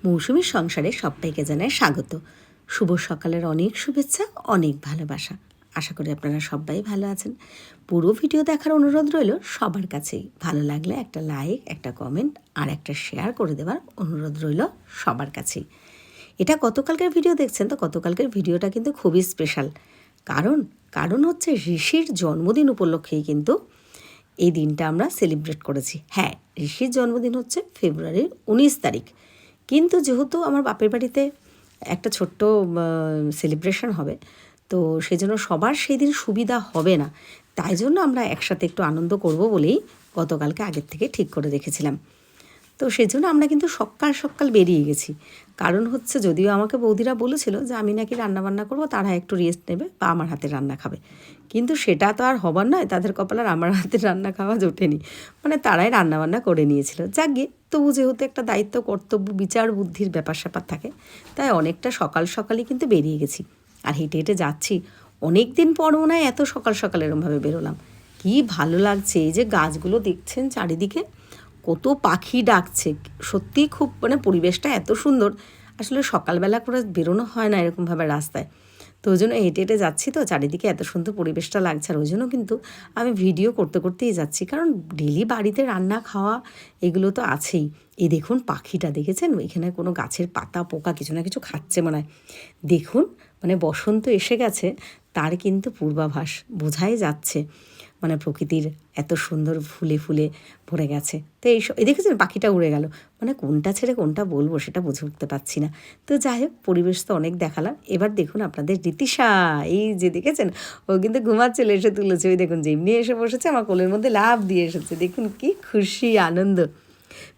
মৌসুমীর সংসারে সবাইকে জানায় স্বাগত। শুভ সকালের অনেক শুভেচ্ছা, অনেক ভালোবাসা। আশা করি আপনারা সবাই ভালো আছেন। পুরো ভিডিও দেখার অনুরোধ রইল সবার কাছেই। ভালো লাগলে একটা লাইক, একটা কমেন্ট আর একটা শেয়ার করে দেওয়ার অনুরোধ রইল সবার কাছেই। এটা গতকালকের ভিডিও দেখছেন, তো গতকালকের ভিডিওটা কিন্তু খুবই স্পেশাল। কারণ হচ্ছে ঋষির জন্মদিন উপলক্ষেই কিন্তু এই দিনটা আমরা সেলিব্রেট করেছি। হ্যাঁ, ঋষির জন্মদিন হচ্ছে ফেব্রুয়ারির 19 তারিখ। কিন্তু যেহেতু আমার বাপের বাড়িতে একটা ছোট্ট সেলিব্রেশন হবে, তো সেই জন্য সবার সেই দিন সুবিধা হবে না, তাই জন্য আমরা একসাথে একটু আনন্দ করব বলেই গতকালকে আগের থেকে ঠিক করে রেখেছিলাম। তো সেই জন্য আমরা কিন্তু সকাল সকাল বেরিয়ে গেছি। কারণ হচ্ছে, যদিও আমাকে বৌদিরা বলেছিল যে আমি নাকি রান্নাবান্না করবো, তারা একটু রেস্ট নেবে বা আমার হাতে রান্না খাবে, কিন্তু সেটা তো আর হবার নয়। তাদের কপালে আমার হাতে রান্না খাওয়া জোটেনি, মানে তারাই রান্নাবান্না করে নিয়েছিল। যাক গিয়ে, তবু যেহেতু একটা দায়িত্ব, কর্তব্য, বিচার বুদ্ধির ব্যাপার স্যাপার থাকে, তাই অনেকটা সকাল সকালই কিন্তু বেরিয়ে গেছি। আর হেঁটে হেঁটে যাচ্ছি, অনেক দিন পর মনে হয় এত সকাল সকাল এরমভাবে বেরোলাম। কি ভালো লাগছে! এই যে গাছগুলো দেখছেন চারিদিকে, কত পাখি ডাকছে, সত্যিই খুব পরিবেশটা এত সুন্দর। আসলে সকালবেলা করে বেরোনো হয় না এরকমভাবে রাস্তায়, তো ওই জন্য হেঁটে হেঁটে যাচ্ছি, তো চারিদিকে এত সুন্দর পরিবেশটা লাগছে। আর ওই জন্য কিন্তু আমি ভিডিও করতে করতেই যাচ্ছি, কারণ ডেলি বাড়িতে রান্না খাওয়া এগুলো তো আছেই। এই দেখুন পাখিটা, দেখেছেন এখানে কোনো গাছের পাতা পোকা কিছু না কিছু খাচ্ছে মনে হয়। দেখুন, বসন্ত এসে গেছে তার কিন্তু পূর্বাভাস বোঝাই যাচ্ছে। প্রকৃতির এত সুন্দর ফুলে ফুলে ভরে গেছে। তো এই দেখেছেন পাখিটা উড়ে গেল, কোনটা ছেড়ে কোনটা বলবো সেটা বুঝে উঠতে পারছি না। তো যাই হোক, পরিবেশ তো অনেক দেখালাম। এবার দেখুন আপনাদের রীতিশা, এই যে দেখেছেন, ও কিন্তু ঘুমাচ্ছিল, এসে তুলেছে। ওই দেখুন যেমনি এসে বসেছে, আমার কোলের মধ্যে লাফ দিয়ে এসেছে। দেখুন কি খুশি আনন্দ।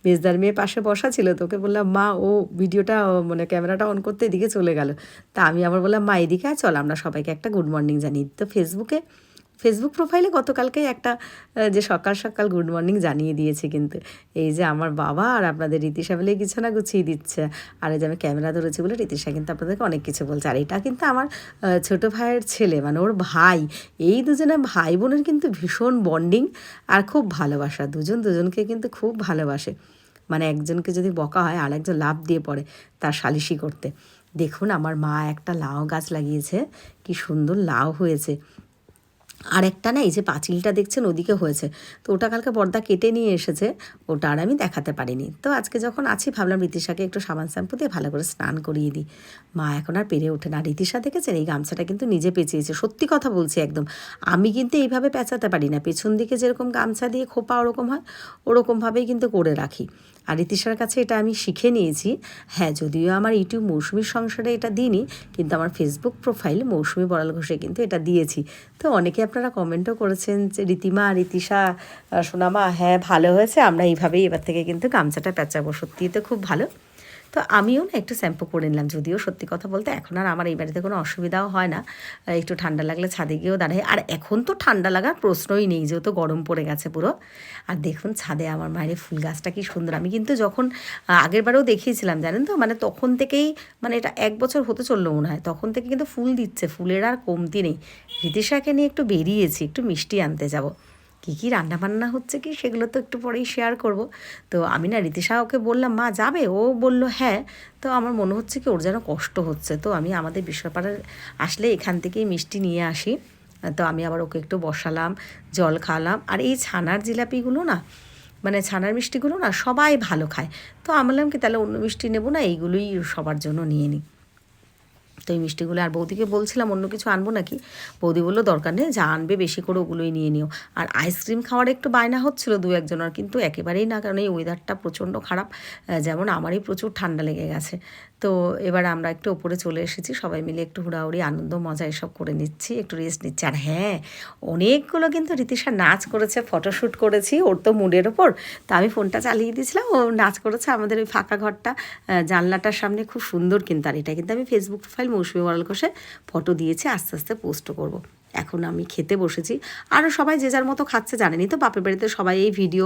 মেজদার মেয়ে পাশে বসা ছিল, তোকে বললাম মা, ও ভিডিওটা ক্যামেরাটা অন করতে এদিকে চলে গেল। তা আমি আবার বললাম মা এদিকে চল, আমরা সবাইকে একটা গুড মর্নিং জানিয়ে। তো ফেসবুক প্রোফাইলে গতকালকে একটা যে সকাল সকাল গুড মর্নিং জানিয়ে দিয়েছে। কিন্তু এই যে আমার বাবা আর আপনাদের রীতিশা বলে কিছু না গুছিয়ে দিচ্ছে, আর এই যে আমি ক্যামেরা ধরেছি বলে রীতিশা কিন্তু আপনাদেরকে অনেক কিছু বলছে। আর এটা কিন্তু আমার ছোটো ভাইয়ের ছেলে, ওর ভাই। এই দুজনে ভাই বোনের কিন্তু ভীষণ বন্ডিং আর খুব ভালোবাসা। দুজনকে কিন্তু খুব ভালোবাসে। একজনকে যদি বকা হয় আর একজন লাফ দিয়ে পড়ে তার সালিশি করতে। দেখুন আমার মা একটা লাউ গাছ লাগিয়েছে, কি সুন্দর লাউ হয়েছে। আর একটা না, এই যে পাঁচিলটা দেখছেন ওদিকে হয়েছে, তো ওটা কালকে বর্দা কেটে নিয়ে এসেছে, ওটা আর আমি দেখাতে পারিনি। তো আজকে যখন আছি ভাবলাম রীতিশাকে একটু সাবান শ্যাম্পু দিয়ে ভালো করে স্নান করিয়ে দিই। মা এখন আর পেরে ওঠে না। রীতিশা দেখেছেন এই গামছাটা কিন্তু নিজে পেঁচিয়েছে, সত্যি কথা বলছি একদম। আমি কিন্তু এইভাবে পেঁচাতে পারি না, পেছন দিকে যেরকম গামছা দিয়ে খোপা ওরকম হয়, ওরকমভাবেই কিন্তু করে রাখি। আর রীতিশার কাছে এটা আমি শিখে নিয়েছি। হ্যাঁ, যদিও আমার ইউটিউব মৌসুমীর সংসারে এটা দিইনি, কিন্তু আমার ফেসবুক প্রোফাইল মৌসুমী বড়াল ঘোষে কিন্তু এটা দিয়েছি। তো অনেকে আপনারা কমেন্টও করেছেন যে রীতিমা, রীতিশা, সোনামা, হ্যাঁ ভালো হয়েছে, আমরা এইভাবেই এবার থেকে কিন্তু গামছাটা পেঁচাবো। সত্যিই তো খুব ভালো। তো আমিও না একটু শ্যাম্পু করে নিলাম। যদিও সত্যি কথা বলতে এখন আর আমার এই বাড়িতে কোনো অসুবিধাও হয় না, একটু ঠান্ডা লাগলে ছাদে গিয়েও দাঁড়াই। আর এখন তো ঠান্ডা লাগার প্রশ্নই নেই, যেহেতু গরম পড়ে গেছে পুরো। আর দেখুন ছাদে আমার মায়ের ফুল গাছটা কি সুন্দর। আমি কিন্তু যখন আগের বারেও দেখিয়েছিলাম জানেন তো, তখন থেকেই, এটা 1 বছর হতে চললো মনে হয়, তখন থেকে কিন্তু ফুল দিচ্ছে, ফুলের আর কমতি নেই। রীতিশাকে নিয়ে একটু বেরিয়েছি, একটু মিষ্টি আনতে যাব। কী রান্নাবান্না হচ্ছে কি সেগুলো তো একটু পরেই শেয়ার করব। তো আমি না রীতিশা ওকে বললাম মা যাবে, ও বলল হ্যাঁ। তো আমার মনে হচ্ছে কি ওর যেন কষ্ট হচ্ছে, তো আমি আমাদের বিশ্বপাড়ার আসলে এখান থেকেই মিষ্টি নিয়ে আসি। তো আমি আবার ওকে একটু বসালাম, জল খাওয়ালাম। আর এই ছানার জিলাপিগুলো না, ছানার মিষ্টিগুলো না সবাই ভালো খায়। তো আমি বললাম কি তাহলে অন্য মিষ্টি নেবো না, এইগুলোই সবার জন্য নিয়ে নিই। তো এই মিষ্টিগুলো, আর বৌদিকে বলছিলাম অন্য কিছু আনবো নাকি, বৌদি বললো দরকার নেই, যা আনবে বেশি করে ওগুলোই নিয়ে নিও। আর আইসক্রিম খাওয়ার একটু বায়না হচ্ছিলো দু একজনের, কিন্তু একেবারেই না, কারণ এই ওয়েদারটা প্রচণ্ড খারাপ। যেমন আমারই প্রচুর ঠান্ডা লেগে গেছে। তো এবার আমরা একটু ওপরে চলে এসেছি, সবাই মিলে একটু হুড়াহুড়ি আনন্দ মজা এসব করে নিচ্ছি, একটু রেস্ট নিচ্ছি। আর হ্যাঁ, অনেকগুলো কিন্তু রীতিশা নাচ করেছে, ফটোশ্যুট করেছি ওর তো মুডের ওপর। তা আমি ফোনটা চালিয়ে দিয়েছিলাম, ও নাচ করেছে আমাদের ওই ফাঁকা ঘরটা, জানলাটার সামনে, খুব সুন্দর। কিন্তু আর এটা কিন্তু আমি ফেসবুক প্রোফাইল মৌসুমী বড়াল ঘোষে ফটো দিয়েছি, আস্তে আস্তে পোস্টও করব। এখন আমি খেতে বসেছি, আরও সবাই যে যার মতো খাচ্ছে। জানেনই তো বাপের বাড়িতে সবাই এই ভিডিও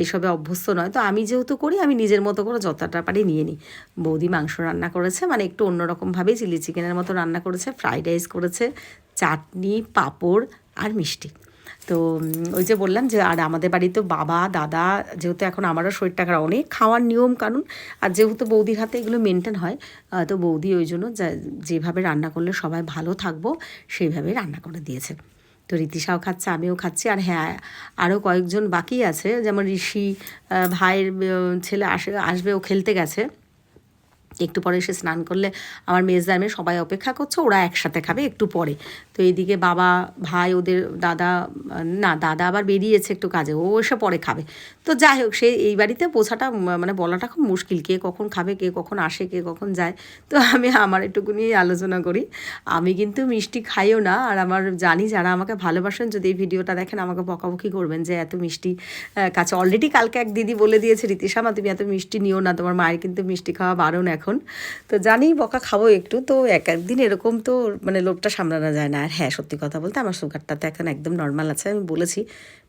এইসবে অভ্যস্ত নয়, তো আমি যেহেতু করি আমি নিজের মতো করে যতটা পারি নিয়ে নিই। বৌদি মাংস রান্না করেছে, একটু অন্যরকমভাবেই চিলি চিকেনের মতো রান্না করেছে, ফ্রাইড রাইস করেছে, চাটনি, পাঁপড় আর মিষ্টি। তো ওই যে বললাম যে আর আমাদের বাড়িতে বাবা দাদা যেহেতু এখন আমারও শরীরটা খারাপ, অনেক খাওয়ার নিয়ম কানুন, আর যেহেতু বৌদির হাতে এগুলো মেনটেন হয়, তো বৌদি ওই জন্য যেভাবে রান্না করলে সবাই ভালো থাকবো সেইভাবেই রান্না করে দিয়েছে। তো রীতিশাও খাচ্ছে, আমিও খাচ্ছি। আর হ্যাঁ, আরও কয়েকজন বাকি আছে, যেমন ঋষি ভাইয়ের ছেলে আসবে, ও খেলতে গেছে। একটু পরে এসে স্নান করলে আমার মেজদার মেয়ে সবাই অপেক্ষা করছে, ওরা একসাথে খাবে একটু পরে। তো এইদিকে বাবা ভাই ওদের দাদা, না দাদা আবার বেরিয়েছে একটু কাজে, ও এসে পরে খাবে। তো যাই হোক, সে এই বাড়িতে পৌঁছাটা মানে বলাটা খুব মুশকিল, কে কখন খাবে, কে কখন আসে, কে কখন যায়। তো আমি আমার একটুকু নিয়েই আলোচনা করি। আমি কিন্তু মিষ্টি খাইও না, আর আমার জানি যারা আমাকে ভালোবাসেন যদি এই ভিডিওটা দেখেন আমাকে বকাবকি করবেন যে এত মিষ্টি কাছে। অলরেডি কালকে এক দিদি বলে দিয়েছে, রীতিশামা তুমি এত মিষ্টি নিও না, তোমার মায়ের কিন্তু মিষ্টি খাওয়া বারণ এখন। তো জানি বকা খাবো একটু, তো এক একদিন এরকম তো মানে লোকটা সামলানো যায় না। আর হ্যাঁ, সত্যি কথা বলতে আমার সুগারটা তো এখন একদম নর্মাল আছে, আমি বলেছি।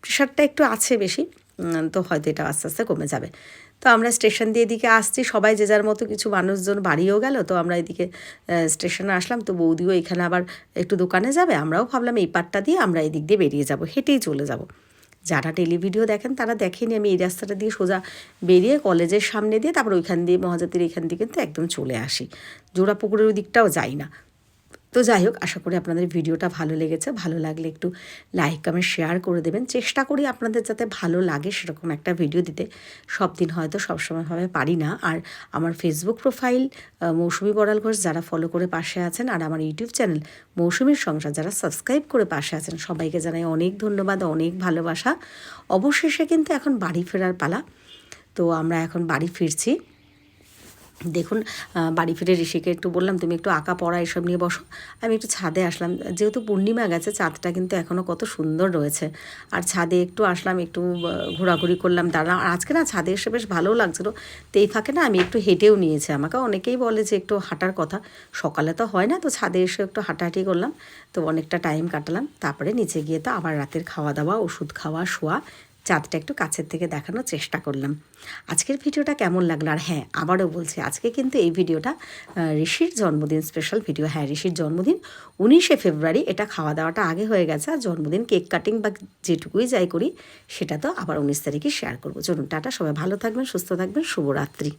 প্রেশারটা একটু আছে বেশি, তো হয়তো এটা আস্তে আস্তে কমে যাবে। তো আমরা স্টেশন দিয়ে এদিকে আসছি, সবাই যে যার মতো, কিছু মানুষজন বাড়িও গেল, তো আমরা এদিকে স্টেশনে আসলাম। তো বৌদিও এখানে আবার একটু দোকানে যাবে, আমরাও ভাবলাম এই পাটটা দিয়ে আমরা এই দিক দিয়ে বেরিয়ে যাব, হেঁটেই চলে যাব। যারা টেলিভিডিও দেখেন তারা দেখেনি, আমি এই রাস্তাটা দিয়ে সোজা বেরিয়ে কলেজের সামনে দিয়ে তারপর ওইখান দিয়ে মহাজাতির এখান দিয়ে কিন্তু একদম চলে আসি, জোড়াপুকুরের ওই দিকটাও যাই না। তো যাই হোক, আশা করি আপনাদের ভিডিওটা ভালো লেগেছে। ভালো লাগলে একটু লাইক কমেন্ট শেয়ার করে দেবেন। চেষ্টা করি আপনাদের যাতে ভালো লাগে সেরকম একটা ভিডিও দিতে। সব দিন হয়তো সবসময়ভাবে পারি না। আর আমার ফেসবুক প্রোফাইল মৌসুমি বড়াল ঘোষ যারা ফলো করে পাশে আছেন, আর আমার ইউটিউব চ্যানেল মৌসুমির সংসার যারা সাবস্ক্রাইব করে পাশে আছেন, সবাইকে জানাই অনেক ধন্যবাদ, অনেক ভালোবাসা। অবশেষে কিন্তু এখন বাড়ি ফেরার পালা। তো আমরা এখন বাড়ি ফিরছি। দেখুন, বাড়ি ফিরে ঋষিকে একটু বললাম তুমি একটু আঁকা পড়া এসব নিয়ে বসো, আমি একটু ছাদে আসলাম। যেহেতু পূর্ণিমা গেছে, চাঁদটা কিন্তু এখনও কত সুন্দর রয়েছে। আর ছাদে একটু আসলাম, একটু ঘোরাঘুরি করলাম, দাঁড়ালাম। আর আজকে না ছাদে এসে বেশ ভালোও লাগছিলো। তো এই ফাঁকে না আমি একটু হেঁটেও নিয়েছি, আমাকে অনেকেই বলে যে একটু হাঁটার কথা, সকালে তো হয় না, তো ছাদে এসে একটু হাঁটাহাঁটি করলাম। তো অনেকটা টাইম কাটালাম। তারপরে নিচে গিয়ে তো আবার রাতের খাওয়া দাওয়া, ওষুধ খাওয়া, শোয়া, চাঁদটা একটু কাছের থেকে দেখানোর চেষ্টা করলাম। আজকের ভিডিওটা কেমন লাগলো? আর হ্যাঁ, আবারও বলছি, আজকে কিন্তু এই ভিডিওটা ঋষির জন্মদিন স্পেশাল ভিডিও। হ্যাঁ, ঋষির জন্মদিন 19শে ফেব্রুয়ারি, এটা খাওয়া দাওয়াটা আগে হয়ে গেছে। আর জন্মদিন কেক কাটিং বা যেটুকুই যাই করি সেটা তো আবার 19 তারিখে শেয়ার করবো। চলুন, টাটা, সবাই ভালো থাকবেন, সুস্থ থাকবেন, শুভরাত্রি।